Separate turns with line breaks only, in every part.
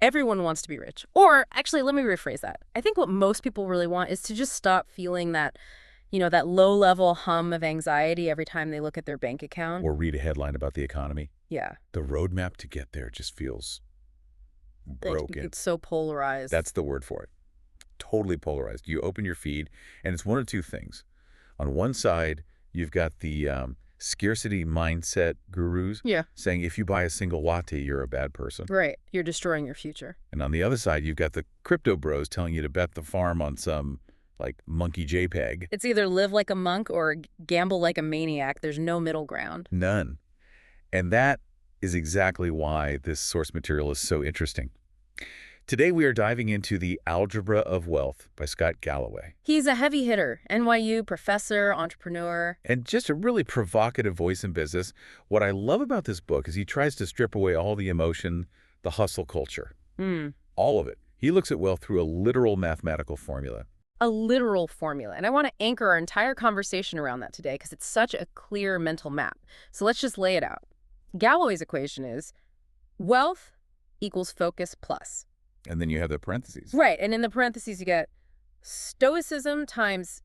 Everyone wants to be rich. Or actually, let me rephrase that. I think what most people really want is to just stop feeling that, that low-level hum of anxiety every time they look at their bank account.
Or read a headline about the economy.
Yeah.
The roadmap to get there just feels broken.
It's so polarized.
That's the word for it. Totally polarized. You open your feed, and it's one of two things. On one side, you've got the scarcity mindset gurus saying if you buy a single latte, you're a bad person.
Right. You're destroying your future.
And on the other side, you've got the crypto bros telling you to bet the farm on some, monkey JPEG.
It's either live like a monk or gamble like a maniac. There's no middle ground.
None. And that is exactly why this source material is so interesting. Today, we are diving into the Algebra of Wealth by Scott Galloway.
He's a heavy hitter, NYU professor, entrepreneur.
And just a really provocative voice in business. What I love about this book is he tries to strip away all the emotion, the hustle culture. All of it. He looks at wealth through a literal mathematical formula.
A literal formula. And I want to anchor our entire conversation around that today because it's such a clear mental map. So let's just lay it out. Galloway's equation is wealth equals focus plus.
And then you have the parentheses.
Right. And in the parentheses, you get stoicism times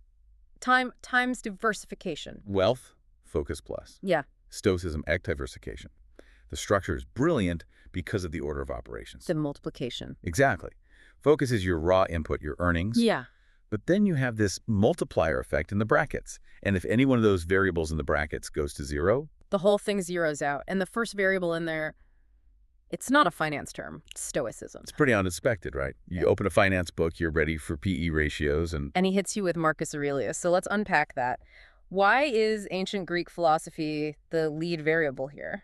diversification.
Wealth, focus plus.
Yeah.
Stoicism, diversification. The structure is brilliant because of the order of operations.
The multiplication.
Exactly. Focus is your raw input, your earnings.
Yeah.
But then you have this multiplier effect in the brackets. And if any one of those variables in the brackets goes to zero,
the whole thing zeroes out. And the first variable in there, it's not a finance term. It's stoicism.
It's pretty unexpected, right? You open a finance book, you're ready for PE ratios. And
he hits you with Marcus Aurelius. So let's unpack that. Why is ancient Greek philosophy the lead variable here?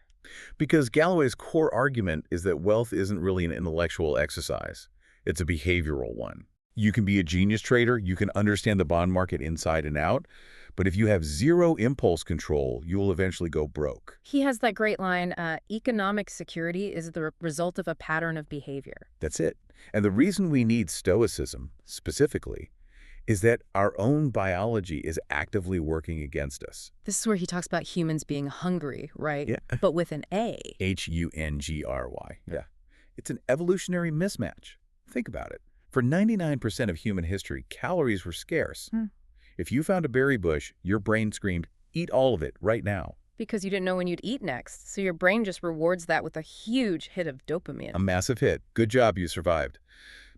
Because Galloway's core argument is that wealth isn't really an intellectual exercise. It's a behavioral one. You can be a genius trader. You can understand the bond market inside and out. But if you have zero impulse control, you will eventually go broke.
He has that great line, economic security is the result of a pattern of behavior.
That's it. And the reason we need stoicism, specifically, is that our own biology is actively working against us.
This is where he talks about humans being hungry, right?
Yeah.
But with an A.
Hungry. Yeah. It's an evolutionary mismatch. Think about it. For 99% of human history, calories were scarce. If you found a berry bush, your brain screamed, eat all of it right now.
Because you didn't know when you'd eat next. So your brain just rewards that with a huge hit of dopamine.
A massive hit. Good job, you survived.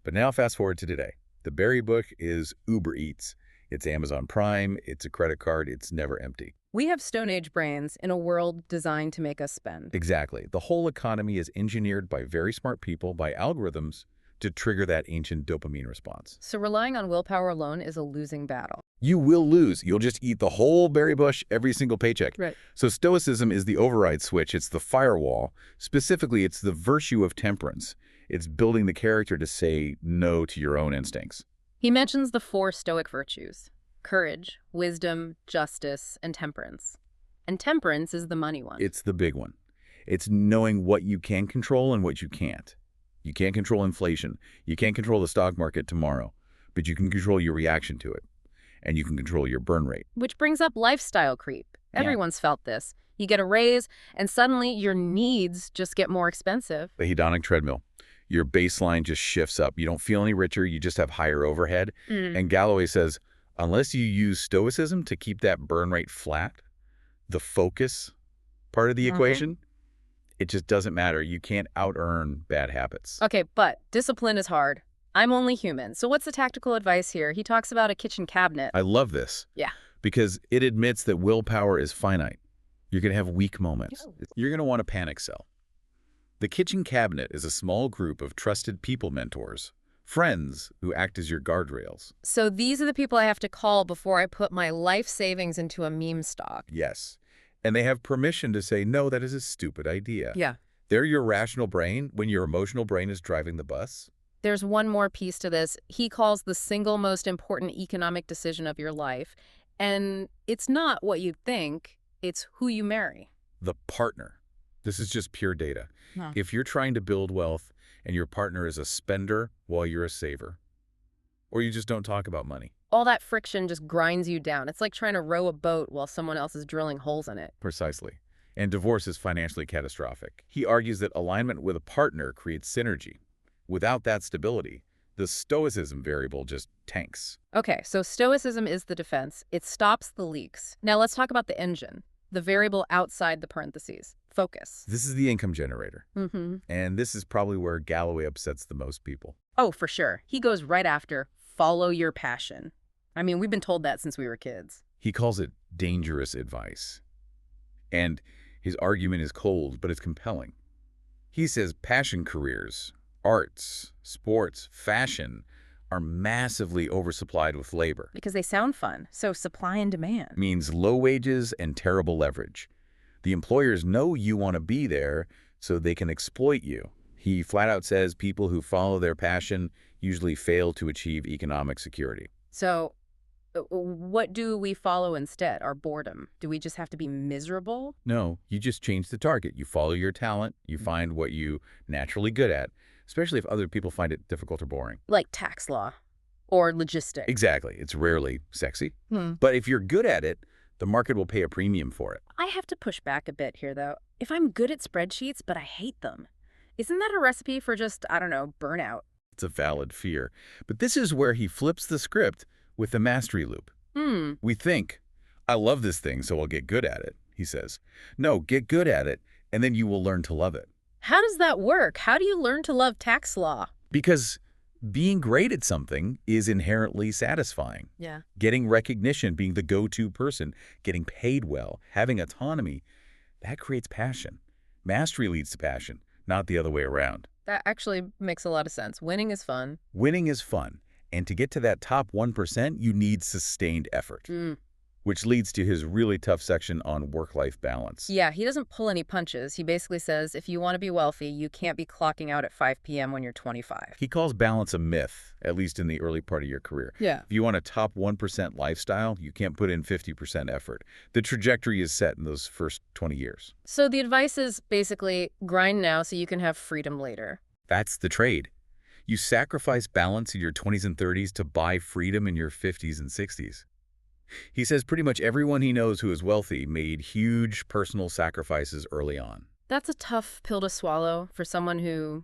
But now fast forward to today. The berry bush is Uber Eats. It's Amazon Prime. It's a credit card. It's never empty.
We have Stone Age brains in a world designed to make us spend.
Exactly. The whole economy is engineered by very smart people, by algorithms, to trigger that ancient dopamine response.
So relying on willpower alone is a losing battle.
You will lose. You'll just eat the whole berry bush every single paycheck.
Right.
So stoicism is the override switch. It's the firewall. Specifically, it's the virtue of temperance. It's building the character to say no to your own instincts.
He mentions the 4 Stoic virtues: courage, wisdom, justice, and temperance. And temperance is the money one.
It's the big one. It's knowing what you can control and what you can't. You can't control inflation. You can't control the stock market tomorrow, but you can control your reaction to it. And you can control your burn rate.
Which brings up lifestyle creep. Everyone's felt this. You get a raise, and suddenly your needs just get more expensive.
The hedonic treadmill. Your baseline just shifts up. You don't feel any richer. You just have higher overhead. And Galloway says, unless you use stoicism to keep that burn rate flat, the focus part of the equation, it just doesn't matter. You can't out-earn bad habits.
Okay, but discipline is hard. I'm only human. So what's the tactical advice here? He talks about a kitchen cabinet.
I love this.
Yeah.
Because it admits that willpower is finite. You're going to have weak moments. You're going to want to panic sell. The kitchen cabinet is a small group of trusted people mentors, friends who act as your guardrails.
So these are the people I have to call before I put my life savings into a meme stock.
Yes. And they have permission to say, no, that is a stupid idea.
Yeah.
They're your rational brain when your emotional brain is driving the bus.
There's one more piece to this. He calls the single most important economic decision of your life. And it's not what you think, it's who you marry.
The partner. This is just pure data. If you're trying to build wealth and your partner is a spender while you're a saver, or you just don't talk about money.
All that friction just grinds you down. It's like trying to row a boat while someone else is drilling holes in it.
Precisely. And divorce is financially catastrophic. He argues that alignment with a partner creates synergy, Without that stability, the stoicism variable just tanks.
Okay, so stoicism is the defense. It stops the leaks. Now let's talk about the engine, the variable outside the parentheses, focus.
This is the income generator.
Mm-hmm.
And this is probably where Galloway upsets the most people.
Oh, for sure. He goes right after, follow your passion. I mean, we've been told that since we were kids.
He calls it dangerous advice. And his argument is cold, but it's compelling. He says passion careers, arts, sports, fashion are massively oversupplied with labor.
Because they sound fun, so supply and demand.
Means low wages and terrible leverage. The employers know you want to be there, so they can exploit you. He flat out says people who follow their passion usually fail to achieve economic security.
So what do we follow instead? Our boredom? Do we just have to be miserable?
No, you just change the target. You follow your talent. You find what you naturally good at, especially if other people find it difficult or boring.
Like tax law or logistics.
Exactly. It's rarely sexy.
Hmm.
But if you're good at it, the market will pay a premium for it.
I have to push back a bit here, though. If I'm good at spreadsheets, but I hate them, isn't that a recipe for just, I don't know, burnout?
It's a valid fear. But this is where he flips the script with the mastery loop. We think, I love this thing, so I'll get good at it, he says. No, get good at it, and then you will learn to love it.
How does that work? How do you learn to love tax law?
Because being great at something is inherently satisfying.
Yeah.
Getting recognition, being the go-to person, getting paid well, having autonomy, that creates passion. Mastery leads to passion, not the other way around.
That actually makes a lot of sense. Winning is fun.
Winning is fun, and to get to that top 1%, you need sustained effort, which leads to his really tough section on work-life balance.
Yeah, he doesn't pull any punches. He basically says, if you want to be wealthy, you can't be clocking out at 5 p.m. when you're 25.
He calls balance a myth, at least in the early part of your career.
Yeah.
If you want a top 1% lifestyle, you can't put in 50% effort. The trajectory is set in those first 20 years.
So the advice is basically grind now so you can have freedom later.
That's the trade. You sacrifice balance in your 20s and 30s to buy freedom in your 50s and 60s. He says pretty much everyone he knows who is wealthy made huge personal sacrifices early on.
That's a tough pill to swallow for someone who,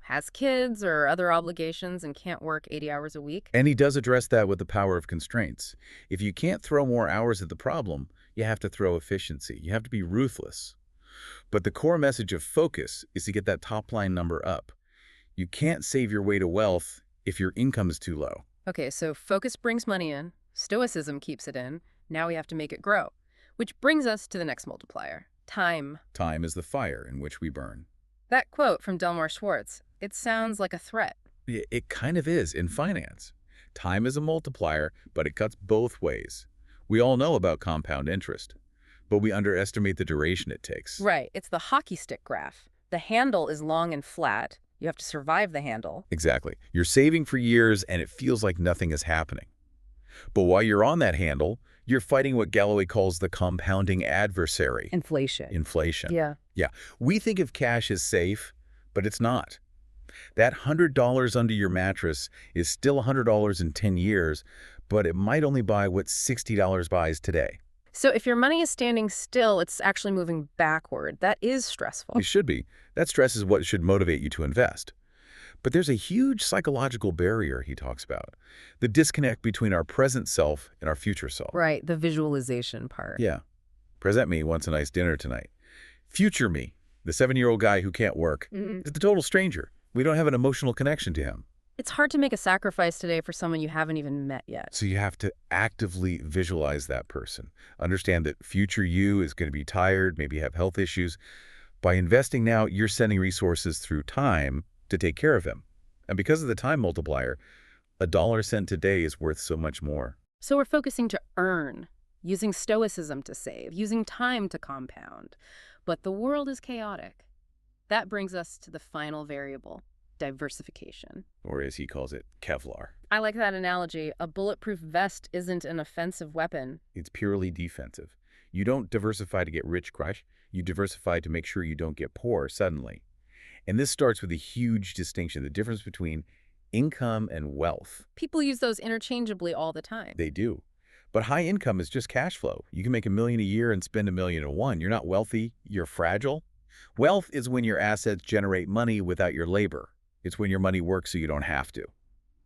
has kids or other obligations and can't work 80 hours a week.
And he does address that with the power of constraints. If you can't throw more hours at the problem, you have to throw efficiency. You have to be ruthless. But the core message of focus is to get that top-line number up. You can't save your way to wealth if your income is too low.
Okay, so focus brings money in. Stoicism keeps it in. Now we have to make it grow. Which brings us to the next multiplier, time.
Time is the fire in which we burn.
That quote from Delmar Schwartz, it sounds like a threat.
It kind of is in finance. Time is a multiplier, but it cuts both ways. We all know about compound interest, but we underestimate the duration it takes.
Right, it's the hockey stick graph. The handle is long and flat. You have to survive the handle.
Exactly. You're saving for years, and it feels like nothing is happening. But while you're on that handle, you're fighting what Galloway calls the compounding adversary.
Inflation.
Inflation.
Yeah.
Yeah. We think of cash as safe, but it's not. That $100 under your mattress is still $100 in 10 years, but it might only buy what $60 buys today.
So if your money is standing still, it's actually moving backward. That is stressful.
It should be. That stress is what should motivate you to invest. But there's a huge psychological barrier he talks about, the disconnect between our present self and our future self.
Right, the visualization part.
Yeah. Present me wants a nice dinner tonight. Future me, the 7-year-old guy who can't work, is the total stranger. We don't have an emotional connection to him.
It's hard to make a sacrifice today for someone you haven't even met yet.
So you have to actively visualize that person. Understand that future you is going to be tired, maybe have health issues. By investing now, you're sending resources through time to take care of him. And because of the time multiplier, $1 sent today is worth so much more.
So we're focusing to earn, using stoicism to save, using time to compound. But the world is chaotic. That brings us to the final variable, diversification.
Or as he calls it, Kevlar.
I like that analogy. A bulletproof vest isn't an offensive weapon.
It's purely defensive. You don't diversify to get rich, crush. You diversify to make sure you don't get poor suddenly. And this starts with a huge distinction, the difference between income and wealth.
People use those interchangeably all the time.
They do. But high income is just cash flow. You can make $1 million a year and spend $1 million in one. You're not wealthy, you're fragile. Wealth is when your assets generate money without your labor. It's when your money works so you don't have to.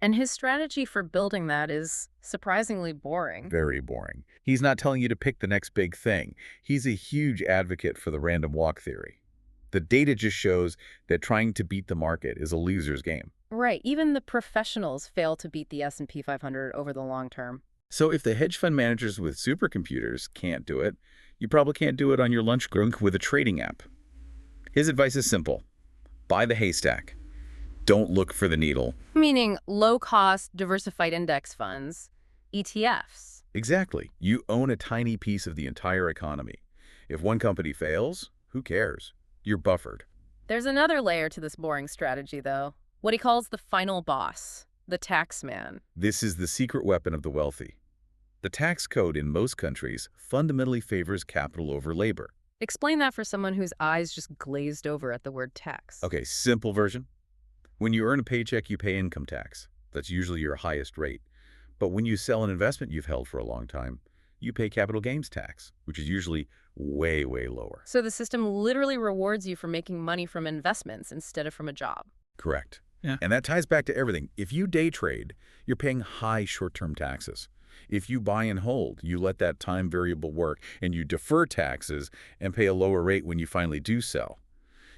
And his strategy for building that is surprisingly boring.
Very boring. He's not telling you to pick the next big thing. He's a huge advocate for the random walk theory. The data just shows that trying to beat the market is a loser's game.
Right, even the professionals fail to beat the S&P 500 over the long term.
So if the hedge fund managers with supercomputers can't do it, you probably can't do it on your lunch break with a trading app. His advice is simple. Buy the haystack. Don't look for the needle.
Meaning low-cost, diversified index funds, ETFs.
Exactly. You own a tiny piece of the entire economy. If one company fails, who cares? You're buffered.
There's another layer to this boring strategy, though. What he calls the final boss, the tax man.
This is the secret weapon of the wealthy. The tax code in most countries fundamentally favors capital over labor.
Explain that for someone whose eyes just glazed over at the word tax.
Okay, simple version. When you earn a paycheck, you pay income tax. That's usually your highest rate. But when you sell an investment you've held for a long time, you pay capital gains tax, which is usually way, way lower.
So the system literally rewards you for making money from investments instead of from a job.
Correct. Yeah. And that ties back to everything. If you day trade, you're paying high short-term taxes. If you buy and hold, you let that time variable work, and you defer taxes and pay a lower rate when you finally do sell.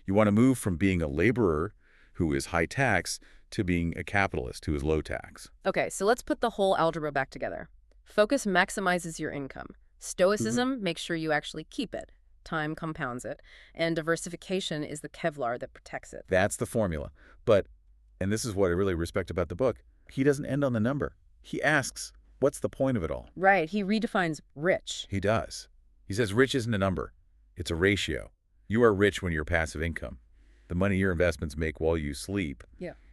You want to move from being a laborer who is high tax to being a capitalist who is low tax.
Okay, so let's put the whole algebra back together. Focus maximizes your income. Stoicism makes sure you actually keep it. Time compounds it. And diversification is the Kevlar that protects it.
That's the formula. But, and this is what I really respect about the book, he doesn't end on the number. He asks, what's the point of it all?
Right, he redefines rich.
He does. He says rich isn't a number. It's a ratio. You are rich when you're passive income. The money your investments make while you sleep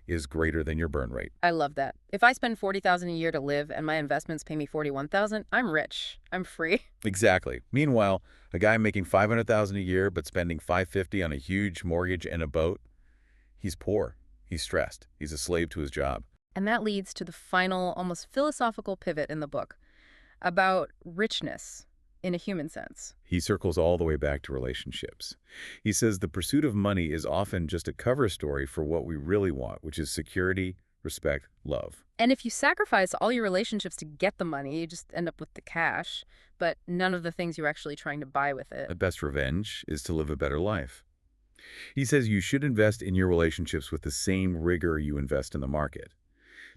is greater than your burn rate.
I love that. If I spend $40,000 a year to live and my investments pay me $41,000, I'm rich. I'm free.
Exactly. Meanwhile, a guy making $500,000 a year but spending $550 on a huge mortgage and a boat, he's poor. He's stressed. He's a slave to his job.
And that leads to the final, almost philosophical pivot in the book about richness in a human sense.
He circles all the way back to relationships. He says the pursuit of money is often just a cover story for what we really want, which is security, respect, love.
And if you sacrifice all your relationships to get the money, you just end up with the cash, but none of the things you're actually trying to buy with it.
The best revenge is to live a better life. He says you should invest in your relationships with the same rigor you invest in the market.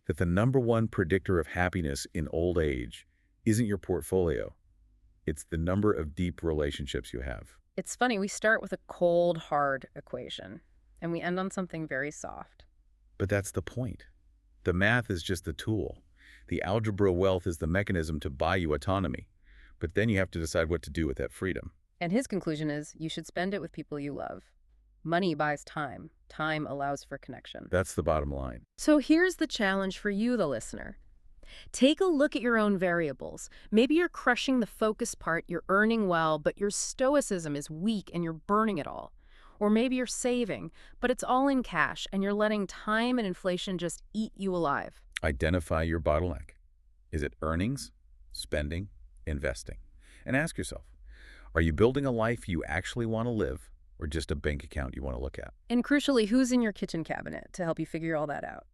That the #1 predictor of happiness in old age isn't your portfolio. It's the number of deep relationships you have.
It's funny, we start with a cold, hard equation, and we end on something very soft.
But that's the point. The math is just the tool. The algebra of wealth is the mechanism to buy you autonomy. But then you have to decide what to do with that freedom.
And his conclusion is you should spend it with people you love. Money buys time. Time allows for connection.
That's the bottom line.
So here's the challenge for you, the listener. Take a look at your own variables. Maybe you're crushing the focus part, you're earning well, but your stoicism is weak and you're burning it all. Or maybe you're saving, but it's all in cash and you're letting time and inflation just eat you alive.
Identify your bottleneck. Is it earnings, spending, investing? And ask yourself, are you building a life you actually want to live or just a bank account you want to look at?
And crucially, who's in your kitchen cabinet to help you figure all that out?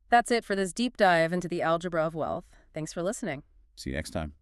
That's it for this deep dive into the algebra of wealth. Thanks for listening.
See you next time.